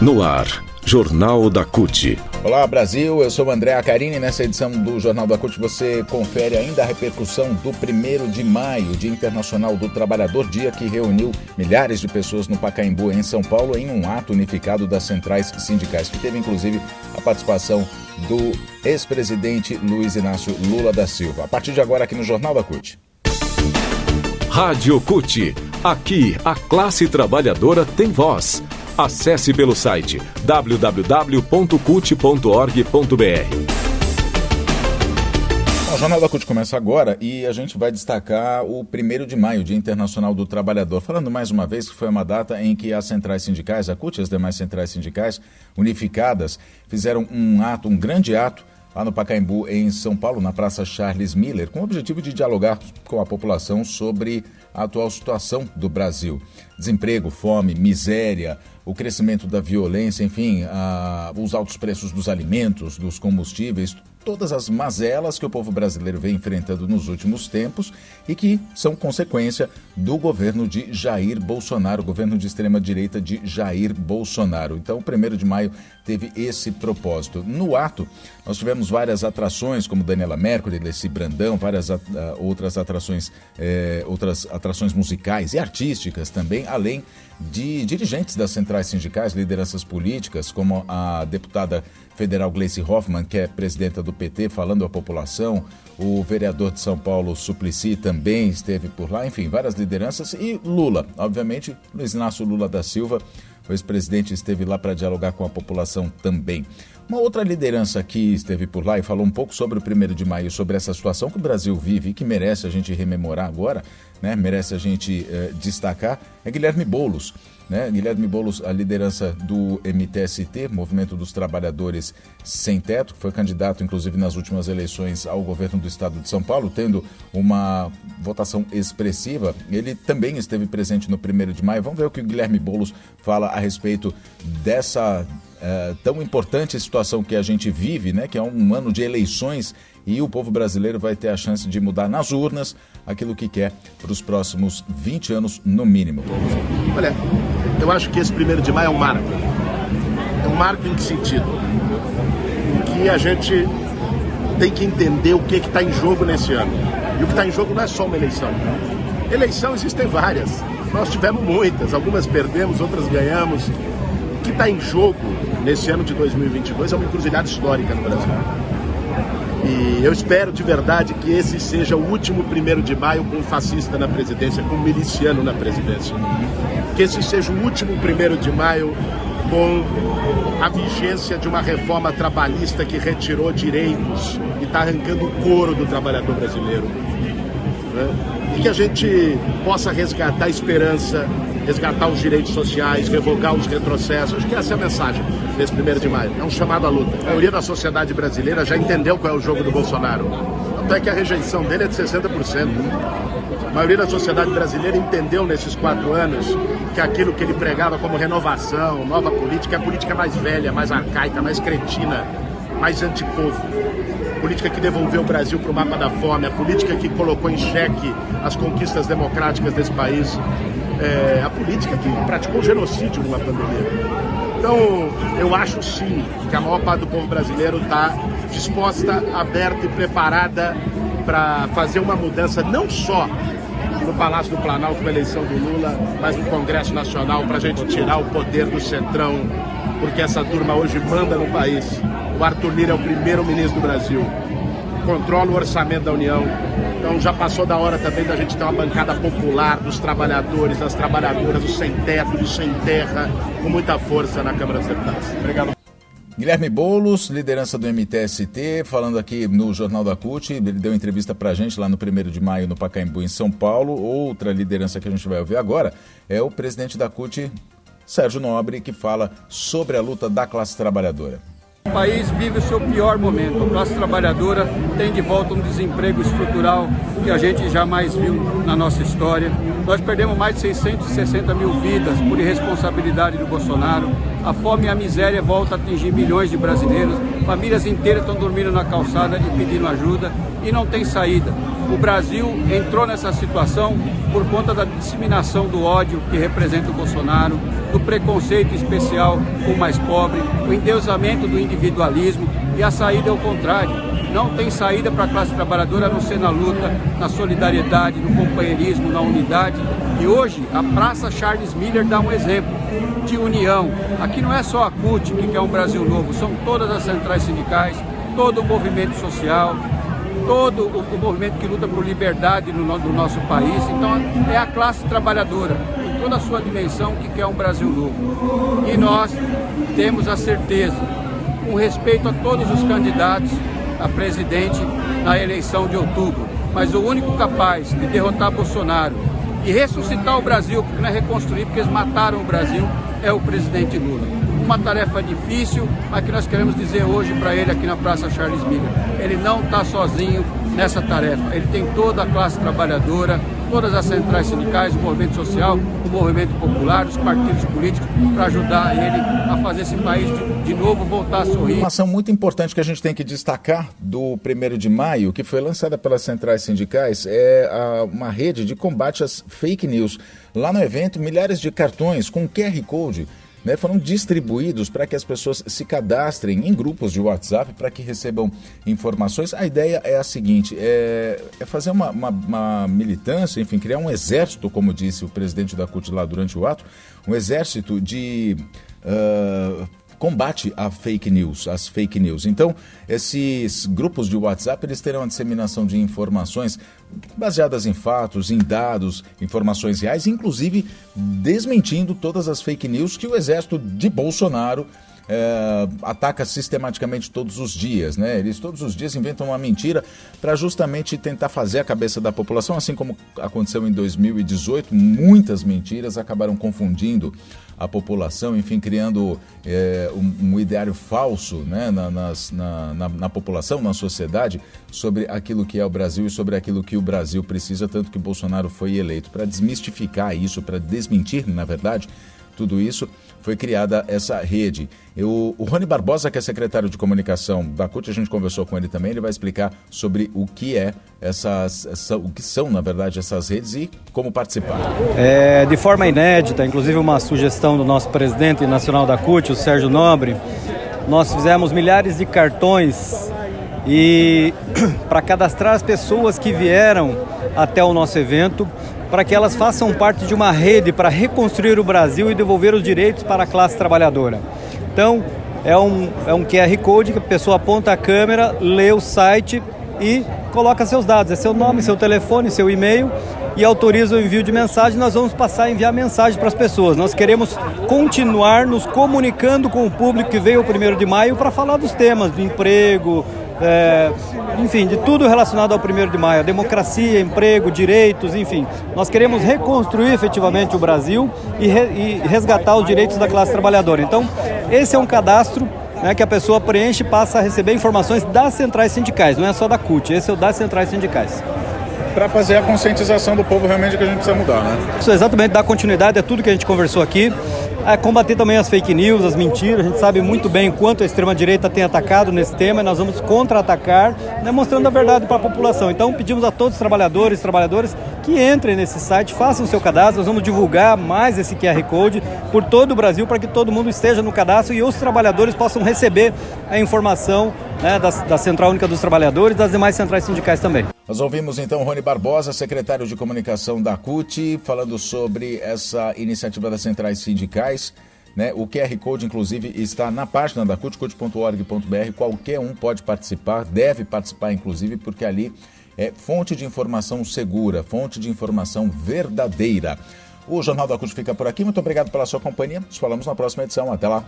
No ar, Jornal da CUT. Olá Brasil, eu sou o André Acarini. Nessa edição do Jornal da CUT você confere ainda a repercussão do 1º de maio, Dia Internacional do Trabalhador, dia que reuniu milhares de pessoas no Pacaembu, em São Paulo, em um ato unificado das centrais sindicais, que teve inclusive a participação do ex-presidente Luiz Inácio Lula da Silva. A partir de agora aqui no Jornal da CUT. Rádio CUT. Aqui a classe trabalhadora tem voz. Acesse pelo site www.cut.org.br. O Jornal da CUT começa agora e a gente vai destacar o 1º de maio, Dia Internacional do Trabalhador. Falando mais uma vez que foi uma data em que as centrais sindicais, a CUT e as demais centrais sindicais unificadas, fizeram um grande ato lá no Pacaembu, em São Paulo, na Praça Charles Miller, com o objetivo de dialogar com a população sobre a atual situação do Brasil. Desemprego, fome, miséria, o crescimento da violência, enfim, os altos preços dos alimentos, dos combustíveis, todas as mazelas que o povo brasileiro vem enfrentando nos últimos tempos e que são consequência do governo de Jair Bolsonaro, o governo de extrema-direita de Jair Bolsonaro. Então, o 1º de maio teve esse propósito. No ato, nós tivemos várias atrações, como Daniela Mercury, Leci Brandão, várias outras atrações musicais e artísticas também, além de dirigentes das centrais sindicais, lideranças políticas, como a deputada federal Gleice Hoffmann, que é presidenta do PT, falando à população. O vereador de São Paulo, Suplicy, também esteve por lá. Enfim, várias lideranças. E Lula, obviamente, Luiz Inácio Lula da Silva, o ex-presidente, esteve lá para dialogar com a população também. Uma outra liderança que esteve por lá e falou um pouco sobre o 1º de maio, sobre essa situação que o Brasil vive e que merece a gente rememorar agora, né? Merece a gente destacar, é Guilherme Boulos. Guilherme Boulos, a liderança do MTST, Movimento dos Trabalhadores Sem Teto, que foi candidato, inclusive, nas últimas eleições ao governo do estado de São Paulo, tendo uma votação expressiva. Ele também esteve presente no 1º de maio. Vamos ver o que o Guilherme Boulos fala a respeito dessa tão importante situação que a gente vive, né? Que é um ano de eleições e o povo brasileiro vai ter a chance de mudar nas urnas aquilo que quer para os próximos 20 anos, no mínimo. Olha, eu acho que esse 1º de maio é um marco. É um marco em que sentido? Que a gente tem que entender o que está em jogo nesse ano. E o que está em jogo não é só uma eleição. Eleição existem várias. Nós tivemos muitas, algumas perdemos, outras ganhamos. O que está em jogo nesse ano de 2022 é uma encruzilhada histórica no Brasil. E eu espero de verdade que esse seja o último 1º de maio com um fascista na presidência, com um miliciano na presidência. Que esse seja o último 1º de maio com a vigência de uma reforma trabalhista que retirou direitos e está arrancando o couro do trabalhador brasileiro. E que a gente possa resgatar a esperança, resgatar os direitos sociais, revogar os retrocessos. Acho que essa é a mensagem desse 1º de maio. É um chamado à luta. A maioria da sociedade brasileira já entendeu qual é o jogo do Bolsonaro. Até que a rejeição dele é de 60%. A maioria da sociedade brasileira entendeu nesses 4 anos que aquilo que ele pregava como renovação, nova política, é a política mais velha, mais arcaica, mais cretina, mais antipovo. A política que devolveu o Brasil para o mapa da fome, a política que colocou em xeque as conquistas democráticas desse país, a política que praticou genocídio numa pandemia. Então, eu acho sim que a maior parte do povo brasileiro está disposta, aberta e preparada para fazer uma mudança não só no Palácio do Planalto com a eleição do Lula, mas no Congresso Nacional, para a gente tirar o poder do Centrão, porque essa turma hoje manda no país. O Arthur Lira é o primeiro-ministro do Brasil, controla o orçamento da União. Então já passou da hora também da gente ter uma bancada popular dos trabalhadores, das trabalhadoras, dos sem teto, dos sem terra, com muita força na Câmara dos Deputados. Obrigado. Guilherme Boulos, liderança do MTST, falando aqui no Jornal da CUT. Ele deu entrevista pra gente lá no 1º de maio no Pacaembu, em São Paulo. Outra liderança que a gente vai ouvir agora é o presidente da CUT, Sérgio Nobre, que fala sobre a luta da classe trabalhadora. O país vive o seu pior momento. A classe trabalhadora tem de volta um desemprego estrutural que a gente jamais viu na nossa história. Nós perdemos mais de 660 mil vidas por irresponsabilidade do Bolsonaro. A fome e a miséria voltam a atingir milhões de brasileiros. Famílias inteiras estão dormindo na calçada e pedindo ajuda e não tem saída. O Brasil entrou nessa situação por conta da disseminação do ódio que representa o Bolsonaro, do preconceito especial com o mais pobre, o endeusamento do individualismo, e a saída é o contrário. Não tem saída para a classe trabalhadora a não ser na luta, na solidariedade, no companheirismo, na unidade. E hoje a Praça Charles Miller dá um exemplo de união. Aqui não é só a CUT que quer um Brasil novo, são todas as centrais sindicais, todo o movimento social, todo o movimento que luta por liberdade do nosso país. Então é a classe trabalhadora, em toda a sua dimensão, que quer um Brasil novo. E nós temos a certeza, com respeito a todos os candidatos a presidente na eleição de outubro, mas o único capaz de derrotar Bolsonaro e ressuscitar o Brasil, porque não é reconstruir, porque eles mataram o Brasil, é o presidente Lula. Uma tarefa difícil, mas que nós queremos dizer hoje para ele aqui na Praça Charles Miller. Ele não está sozinho nessa tarefa, ele tem toda a classe trabalhadora, todas as centrais sindicais, o movimento social, o movimento popular, os partidos políticos, para ajudar ele a fazer esse país de novo voltar a sorrir. Uma ação muito importante que a gente tem que destacar do 1º de maio, que foi lançada pelas centrais sindicais, é uma rede de combate às fake news. Lá no evento, milhares de cartões com QR Code foram distribuídos para que as pessoas se cadastrem em grupos de WhatsApp para que recebam informações. A ideia é a seguinte, é fazer uma militância, enfim, criar um exército, como disse o presidente da CUT lá durante o ato, um exército de combate às fake news. Então, esses grupos de WhatsApp, eles terão a disseminação de informações baseadas em fatos, em dados, informações reais, inclusive desmentindo todas as fake news que o exército de Bolsonaro ataca sistematicamente todos os dias, Eles todos os dias inventam uma mentira para justamente tentar fazer a cabeça da população, assim como aconteceu em 2018, muitas mentiras acabaram confundindo a população, enfim, criando um ideário falso na população, na sociedade, sobre aquilo que é o Brasil e sobre aquilo que o Brasil precisa, tanto que Bolsonaro foi eleito. Para desmistificar isso, para desmentir, na verdade, tudo isso, foi criada essa rede. O Rony Barbosa, que é secretário de comunicação da CUT, a gente conversou com ele também, ele vai explicar sobre o que o que são, na verdade, essas redes e como participar. De forma inédita, inclusive uma sugestão do nosso presidente nacional da CUT, o Sérgio Nobre, nós fizemos milhares de cartões e para cadastrar as pessoas que vieram até o nosso evento, para que elas façam parte de uma rede para reconstruir o Brasil e devolver os direitos para a classe trabalhadora. Então, é um QR Code que a pessoa aponta a câmera, lê o site e coloca seus dados, é seu nome, seu telefone, seu e-mail, e autoriza o envio de mensagem. Nós vamos passar a enviar mensagem para as pessoas. Nós queremos continuar nos comunicando com o público que veio o 1º de maio para falar dos temas de emprego, enfim, de tudo relacionado ao 1º de maio, democracia, emprego, direitos, enfim. Nós queremos reconstruir efetivamente o Brasil e resgatar os direitos da classe trabalhadora. Então, esse é um cadastro que a pessoa preenche e passa a receber informações das centrais sindicais, não é só da CUT, esse é o das centrais sindicais. Para fazer a conscientização do povo realmente que a gente precisa mudar, Isso, exatamente, dar continuidade a tudo que a gente conversou aqui. Combater também as fake news, as mentiras. A gente sabe muito bem quanto a extrema-direita tem atacado nesse tema e nós vamos contra-atacar, mostrando a verdade para a população. Então pedimos a todos os trabalhadores que entrem nesse site, façam o seu cadastro. Nós vamos divulgar mais esse QR Code por todo o Brasil para que todo mundo esteja no cadastro e os trabalhadores possam receber a informação da Central Única dos Trabalhadores e das demais centrais sindicais também. Nós ouvimos então Rony Barbosa, secretário de comunicação da CUT, falando sobre essa iniciativa das centrais sindicais. O QR Code, inclusive, está na página da CUT, cut.org.br. Qualquer um pode participar, deve participar, inclusive, porque ali é fonte de informação segura, fonte de informação verdadeira. O Jornal da CUT fica por aqui. Muito obrigado pela sua companhia. Nos falamos na próxima edição. Até lá.